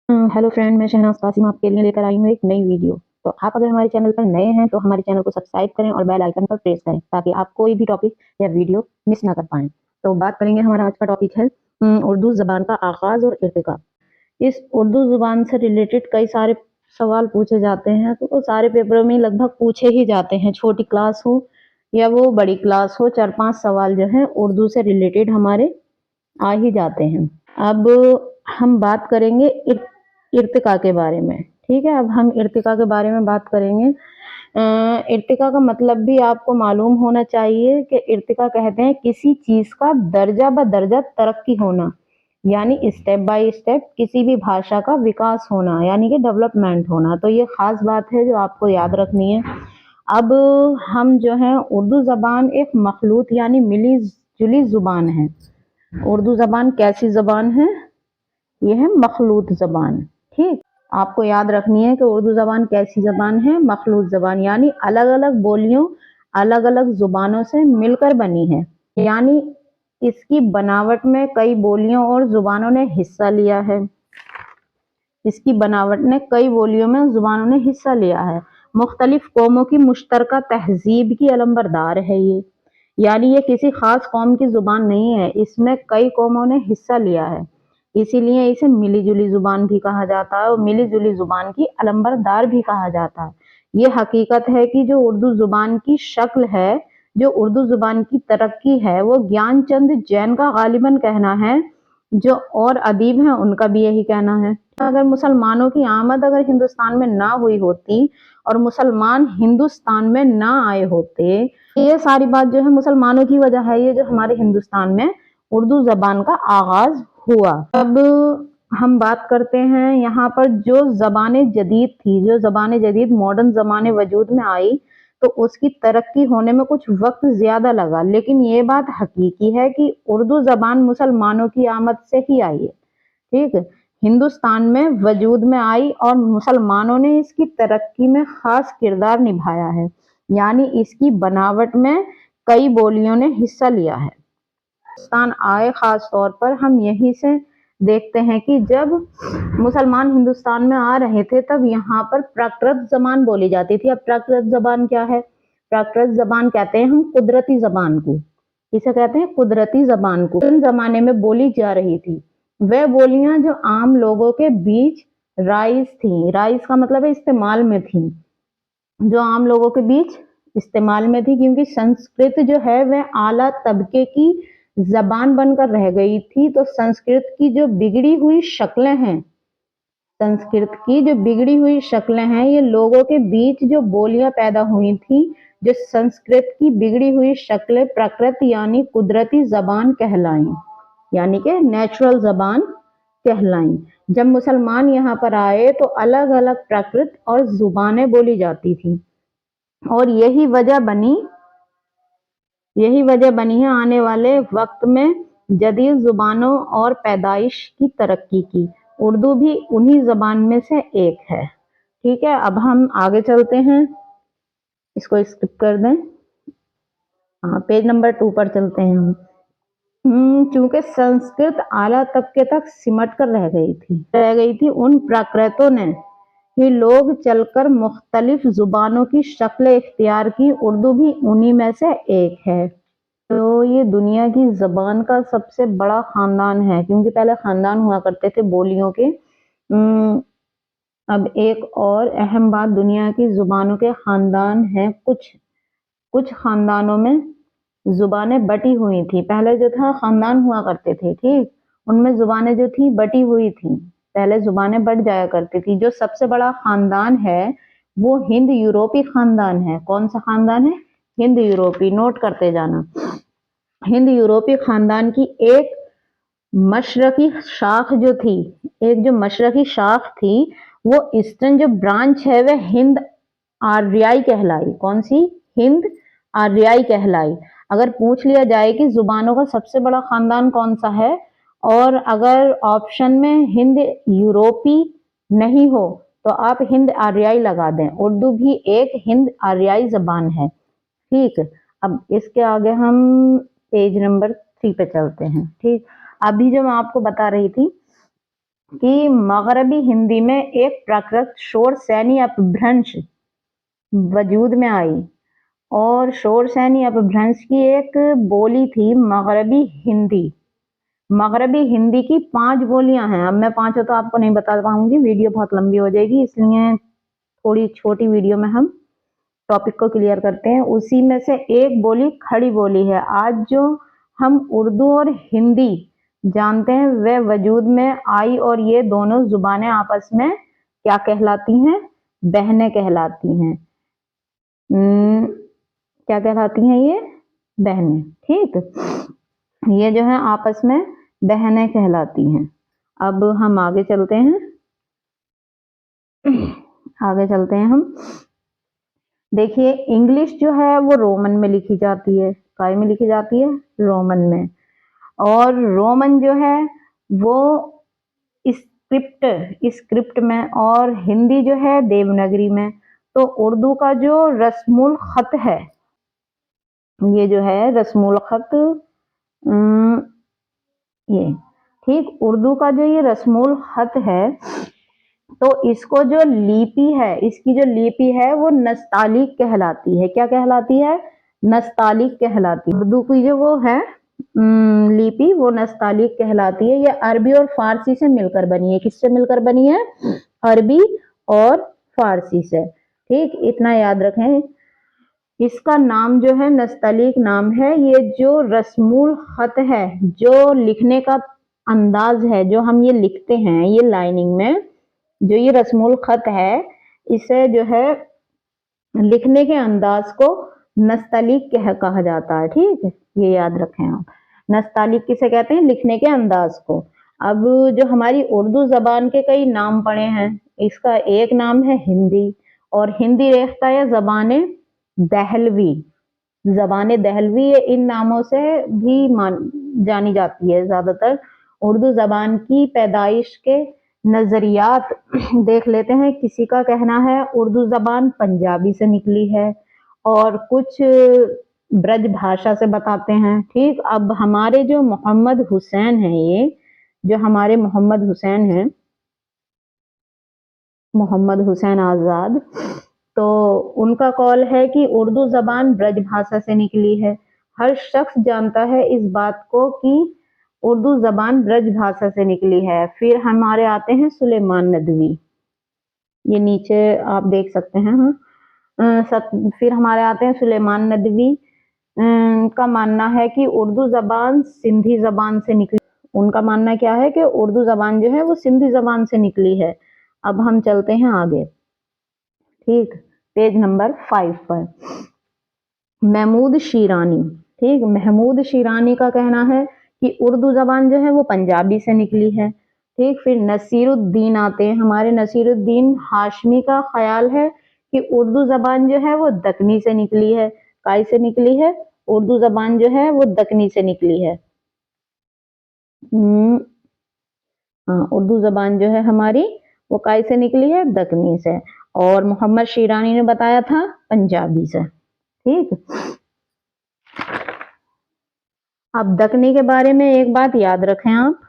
Hello friend, मैं शहनाज कासिम आपके लिए लेकर आई हूँ एक नई वीडियो। तो आप अगर हमारे चैनल पर नए हैं तो हमारे चैनल को सब्सक्राइब करें और बेल आइकन पर प्रेस करें ताकि आप कोई भी टॉपिक या वीडियो मिस ना कर पाएं। तो बात करेंगे, हमारा आज का टॉपिक है उर्दू ज़बान का आगाज़ और इर्तिका। इस उर्दू ज़ुबान से रिलेटेड कई सारे सवाल पूछे जाते हैं, तो वो सारे पेपरों में लगभग पूछे ही जाते हैं, छोटी क्लास हो या वो बड़ी क्लास हो। 4-5 सवाल जो है उर्दू से रिलेटेड हमारे आ ही जाते हैं। अब हम बात करेंगे इर्तिका के बारे में। ठीक है, अब हम इर्तिका के बारे में बात करेंगे। इर्तिका का मतलब भी आपको मालूम होना चाहिए कि इर्तिका कहते हैं किसी चीज का दर्जा ब दर्जा तरक्की होना, यानी स्टेप बाय स्टेप किसी भी भाषा का विकास होना, यानी कि डेवलपमेंट होना। तो ये खास बात है जो आपको याद रखनी है। अब हम जो है, उर्दू जबान एक मखलूत यानी मिली जुली जुबान है। उर्दू जबान कैसी जबान है? ये है मखलूत जबान। ठीक, आपको याद रखनी है कि उर्दू जबान कैसी जबान है? मखलूत जबान, यानी अलग अलग बोलियों, अलग अलग जुबानों से मिलकर बनी है। यानी इसकी बनावट में कई बोलियों और जुबानों ने हिस्सा लिया है। इसकी बनावट ने कई बोलियों में जुबानों ने हिस्सा लिया है। मुख्तलिफ कौमों की मुश्तरका तहजीब की अलमबरदार है ये। यानी ये किसी खास कौम की जुबान नहीं है, इसमें कई कौमों ने हिस्सा लिया है, इसीलिए इसे मिली जुली जुबान भी कहा जाता है और मिली जुली जुबान की अलंबरदार भी कहा जाता है। ये हकीकत है कि जो उर्दू जुबान की शक्ल है, जो उर्दू जुबान की तरक्की है, वो ज्ञानचंद जैन का गालिबन कहना है। जो और अदीब हैं उनका भी यही कहना है। अगर मुसलमानों की आमद अगर हिंदुस्तान में ना हुई होती और मुसलमान हिंदुस्तान में ना आए होते, ये सारी बात जो है मुसलमानों की वजह है, ये जो हमारे हिंदुस्तान में उर्दू जबान का आगाज हुआ। अब हम बात करते हैं यहाँ पर जो ज़बान जदीद थी, जो ज़बान जदीद मॉडर्न ज़माने वजूद में आई, तो उसकी तरक्की होने में कुछ वक्त ज़्यादा लगा, लेकिन ये बात हकीकी है कि उर्दू ज़बान मुसलमानों की आमद से ही आई है। ठीक है, हिंदुस्तान में वजूद में आई और मुसलमानों ने इसकी तरक्की में खास किरदार निभाया है, यानी इसकी बनावट में कई बोलियों ने हिस्सा लिया है। हिंदुस्तान आए, खास तौर पर हम यहीं से देखते हैं कि जब मुसलमान हिंदुस्तान में आ रहे थे तब यहाँ पर प्राकृत जबान बोली जाती थी। अब प्राकृत जबान क्या है? प्राकृत जबान कहते हैं हम कुदरती जबान को। इसे कहते हैं कुदरती जबान को। उन जमाने में बोली जा रही थी वह बोलियां जो आम लोगों के बीच राइज थी। राइज का मतलब है इस्तेमाल में थी, जो आम लोगों के बीच इस्तेमाल में थी, क्योंकि संस्कृत जो है वह आला तबके की जबान बनकर रह गई थी। तो संस्कृत की जो बिगड़ी हुई शक्लें हैं, संस्कृत की जो बिगड़ी हुई शक्लें हैं, ये लोगों के बीच जो बोलियां पैदा हुई थी, जो संस्कृत की बिगड़ी हुई शक्लें प्राकृत यानी कुदरती जबान कहलाई, यानी कि नेचुरल जबान कहलाई। जब मुसलमान यहाँ पर आए तो अलग अलग प्राकृत और जुबानें बोली जाती थी, और यही वजह बनी है आने वाले वक्त में जदीद जुबानों और पैदाइश की तरक्की की। उर्दू भी उन्हीं जबान में से एक है। ठीक है, अब हम आगे चलते हैं, इसको स्किप कर दें। हाँ, पेज नंबर 2 पर चलते हैं हम। चूंकि संस्कृत आला तबके तक सिमट कर रह गई थी, उन प्राकृतों ने ही लोग चलकर मुख्तलिफ जुबानों की शक्लें इख्तियार की। उर्दू भी उन्हीं में से एक है। तो ये दुनिया की जबान का सबसे बड़ा खानदान है, क्योंकि पहले खानदान हुआ करते थे बोलियों के। अब एक और अहम बात, दुनिया की जुबानों के खानदान है। कुछ खानदानों में जुबानें बटी हुई थी। पहले जो था खानदान हुआ करते थे, ठीक, उनमें जुबानें जो थी बटी हुई थी, पहले जुबानें बट जाया करती थी। जो सबसे बड़ा खानदान है वो हिंद यूरोपी खानदान है। कौन सा खानदान है? हिंद यूरोपी। नोट करते जाना। हिंद यूरोपी खानदान की एक मशरकी शाख जो थी, एक जो मशरकी शाख थी, वो ईस्टर्न जो ब्रांच है वह हिंद आर्याई कहलाई। कौन सी? हिंद आर्याई कहलाई। अगर पूछ लिया जाए कि जुबानों का सबसे बड़ा खानदान कौन सा है, और अगर ऑप्शन में हिंद यूरोपी नहीं हो तो आप हिंद आर्याई लगा दें। उर्दू भी एक हिंद आर्याई जबान है। ठीक, अब इसके आगे हम पेज नंबर 3 पे चलते हैं। ठीक, अभी जो मैं आपको बता रही थी कि मगरबी हिंदी में एक प्राकृत शोर सैनी अपभ्रंश वजूद में आई, और शोर सैनी अपभ्रंश की एक बोली थी मगरबी हिंदी। मगरबी हिंदी की 5 बोलियां हैं। अब मैं 5 तो आपको नहीं बता पाऊंगी, वीडियो बहुत लंबी हो जाएगी, इसलिए थोड़ी छोटी वीडियो में हम टॉपिक को क्लियर करते हैं। उसी में से एक बोली खड़ी बोली है। आज जो हम उर्दू और हिंदी जानते हैं वह वजूद में आई, और ये दोनों जुबानें आपस में क्या कहलाती हैं? बहनें कहलाती हैं। क्या कहलाती हैं ये? बहनें। ठीक, ये जो है आपस में बहनें कहलाती हैं। अब हम आगे चलते हैं, हम देखिए इंग्लिश जो है वो रोमन में लिखी जाती है। काय में लिखी जाती है? रोमन में। और रोमन जो है वो स्क्रिप्ट में, और हिंदी जो है देवनागरी में। तो उर्दू का जो रस्मुल खत है, ये जो है रस्मुल खत, ये ठीक, उर्दू का जो ये रस्मुल खत है, तो इसको जो लिपि है, इसकी जो लिपि है वो नस्तालिक कहलाती है। क्या कहलाती है? नस्तालिक कहलाती है। उर्दू की जो वो है लिपि, वो नस्तालिक कहलाती है। ये अरबी और फारसी से मिलकर बनी है। किससे मिलकर बनी है? अरबी और फारसी से। ठीक, इतना याद रखें। इसका नाम जो है नस्तलीक नाम है। ये जो रस्मुल खत है, जो लिखने का अंदाज है, जो हम ये लिखते हैं ये लाइनिंग में, जो ये रस्मुल खत है, इसे जो है लिखने के अंदाज को नस्तलीक कहा जाता है। ठीक है, ये याद रखें आप। नस्तालिक किसे कहते हैं? लिखने के अंदाज को। अब जो हमारी उर्दू जबान के कई नाम पड़े हैं, इसका एक नाम है हिंदी, और हिंदी रेख्ता या जबान दहलवी, जबान दहलवी, ये इन नामों से भी जानी जाती है ज्यादातर। उर्दू जबान की पैदाइश के नजरियात देख लेते हैं। किसी का कहना है उर्दू जबान पंजाबी से निकली है, और कुछ ब्रज भाषा से बताते हैं। ठीक, अब हमारे जो मोहम्मद हुसैन हैं, ये जो हमारे मोहम्मद हुसैन हैं, मोहम्मद हुसैन आजाद, तो उनका कॉल है कि उर्दू जबान ब्रज भाषा से निकली है। हर शख्स जानता है इस बात को कि उर्दू जबान ब्रज भाषा से निकली है। फिर हमारे आते हैं सुलेमान नदवी, ये नीचे आप देख सकते हैं। फिर हमारे आते हैं सुलेमान नदवी, का मानना है कि उर्दू जबान सिंधी जबान से निकली। उनका मानना क्या है कि उर्दू जबान जो है वो सिंधी जबान से निकली है। अब हम चलते हैं आगे। ठीक, पेज नंबर 5 पर महमूद शिरानी। ठीक, महमूद शिरानी का कहना है कि उर्दू जबान जो है वो पंजाबी से निकली है। ठीक, फिर नसीरुद्दीन आते हैं हमारे। नसीरुद्दीन हाशमी का ख्याल है कि उर्दू जबान जो है वो दक्कनी से निकली है। काय से निकली है? उर्दू जबान जो है वो दक्कनी से निकली है। उर्दू जबान जो है हमारी वो काय से निकली है? दक्कनी से। और मोहम्मद शिरानी ने बताया था पंजाबी से। ठीक, अब दक्कनी के बारे में एक बात याद रखें आप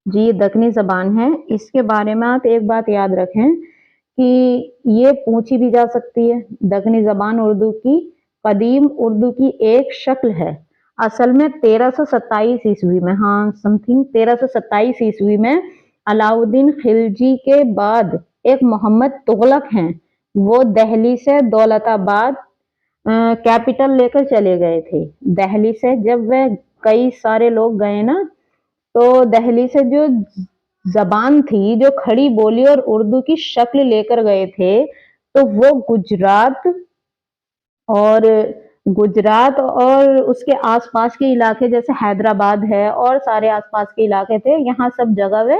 जी, ये दक्कनी जबान है, इसके बारे में आप एक बात याद रखें कि ये पूछी भी जा सकती है। दक्कनी जबान उर्दू की कदीम उर्दू की एक शक्ल है। असल में 1327 ईस्वी में, हाँ समथिंग 1327 ईस्वी में अलाउद्दीन खिलजी के बाद एक मोहम्मद तुगलक हैं, वो दिल्ली से दौलताबाद कैपिटल लेकर चले गए थे। दिल्ली से जब वह कई सारे लोग गए ना, तो दिल्ली से जो जबान थी, जो खड़ी बोली और उर्दू की शक्ल लेकर गए थे, तो वो गुजरात और उसके आसपास के इलाके, जैसे हैदराबाद है और सारे आसपास के इलाके थे, यहाँ सब जगह वे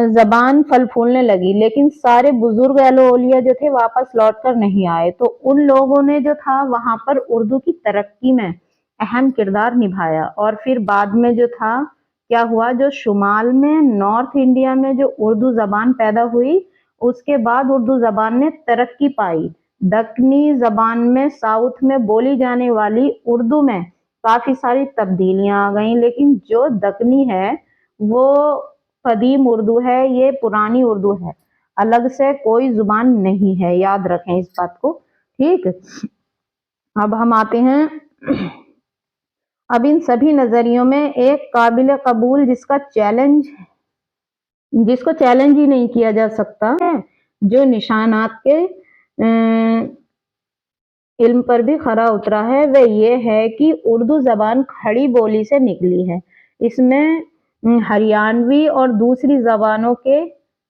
जबान फल फूलने लगी। लेकिन सारे बुजुर्ग अहले औलिया जो थे वापस लौट कर नहीं आए। तो उन लोगों ने जो था वहां पर उर्दू की तरक्की में अहम किरदार निभाया। और फिर बाद में जो था क्या हुआ, जो शुमाल में नॉर्थ इंडिया में जो उर्दू जबान पैदा हुई, उसके बाद उर्दू जबान ने तरक्की पाई। दक्कनी जबान में साउथ में बोली जाने वाली उर्दू में काफी सारी तब्दीलियां आ गई, लेकिन जो दक्कनी है वो कदीम उर्दू है, ये पुरानी उर्दू है, अलग से कोई जुबान नहीं है, याद रखें इस बात को। ठीक, अब हम आते हैं, अब इन सभी नजरियों में एक काबिल कबूल जिसको चैलेंज ही नहीं किया जा सकता है, जो निशानात के इल्म पर भी खरा उतरा है, वह ये है कि उर्दू जबान खड़ी बोली से निकली है। इसमें हरियाणवी और दूसरी जबानों के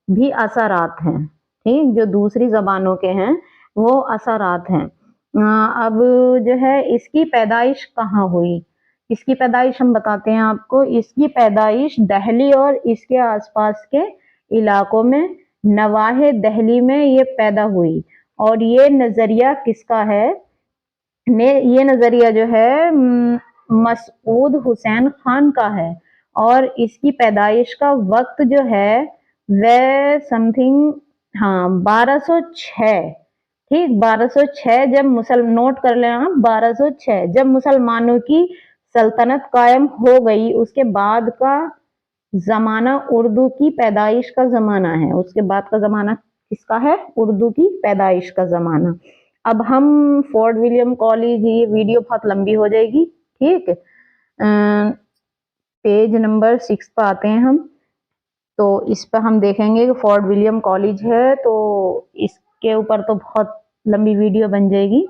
भी असरात हैं। ठीक, जो दूसरी जबानों के हैं वो असरात हैं। अब जो है इसकी पैदाइश कहाँ हुई, इसकी पैदाइश हम बताते हैं आपको। इसकी पैदाइश दिल्ली और इसके आसपास के इलाकों में, नवाहे दिल्ली में ये पैदा हुई। और ये नजरिया किसका है? ये नजरिया जो है मसूद हुसैन खान का है। और इसकी पैदाइश का वक्त जो है वह समथिंग 1206। ठीक, 1206 जब नोट कर लें आप, 1206 जब मुसलमानों की सल्तनत कायम हो गई, उसके बाद का जमाना उर्दू की पैदाइश का जमाना है। उसके बाद का जमाना किसका है? उर्दू की पैदाइश का जमाना। अब हम फोर्ट विलियम कॉलेज, ये वीडियो बहुत लंबी हो जाएगी। ठीक, पेज नंबर 6 पर आते हैं हम। तो इस पर हम देखेंगे कि फोर्ट विलियम कॉलेज है, तो इसके ऊपर तो बहुत लंबी वीडियो बन जाएगी।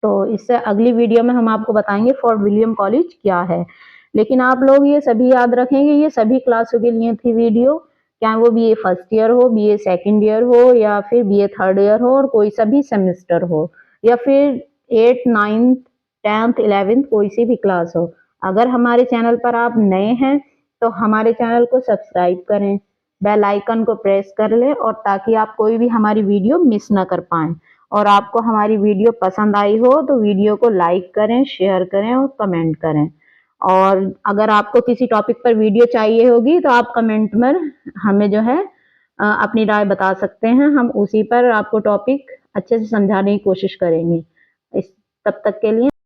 तो इससे अगली वीडियो में हम आपको बताएंगे फोर्ट विलियम कॉलेज क्या है। लेकिन आप लोग ये सभी याद रखेंगे, ये सभी क्लासों के लिए थी वीडियो, क्या वो बीए फर्स्ट ईयर हो, बीए सेकंड ईयर हो, या फिर बीए थर्ड ईयर हो, और कोई सा भी सेमेस्टर हो, या फिर 8th 9th 10th 11th कोई सी भी क्लास हो। अगर हमारे चैनल पर आप नए हैं तो हमारे चैनल को सब्सक्राइब करें, बेल आइकन को प्रेस कर लें, और ताकि आप कोई भी हमारी वीडियो मिस ना कर पाएं। और आपको हमारी वीडियो पसंद आई हो तो वीडियो को लाइक करें, शेयर करें और कमेंट करें। और अगर आपको किसी टॉपिक पर वीडियो चाहिए होगी तो आप कमेंट में हमें जो है अपनी राय बता सकते हैं, हम उसी पर आपको टॉपिक अच्छे से समझाने की कोशिश करेंगे। तब तक के लिए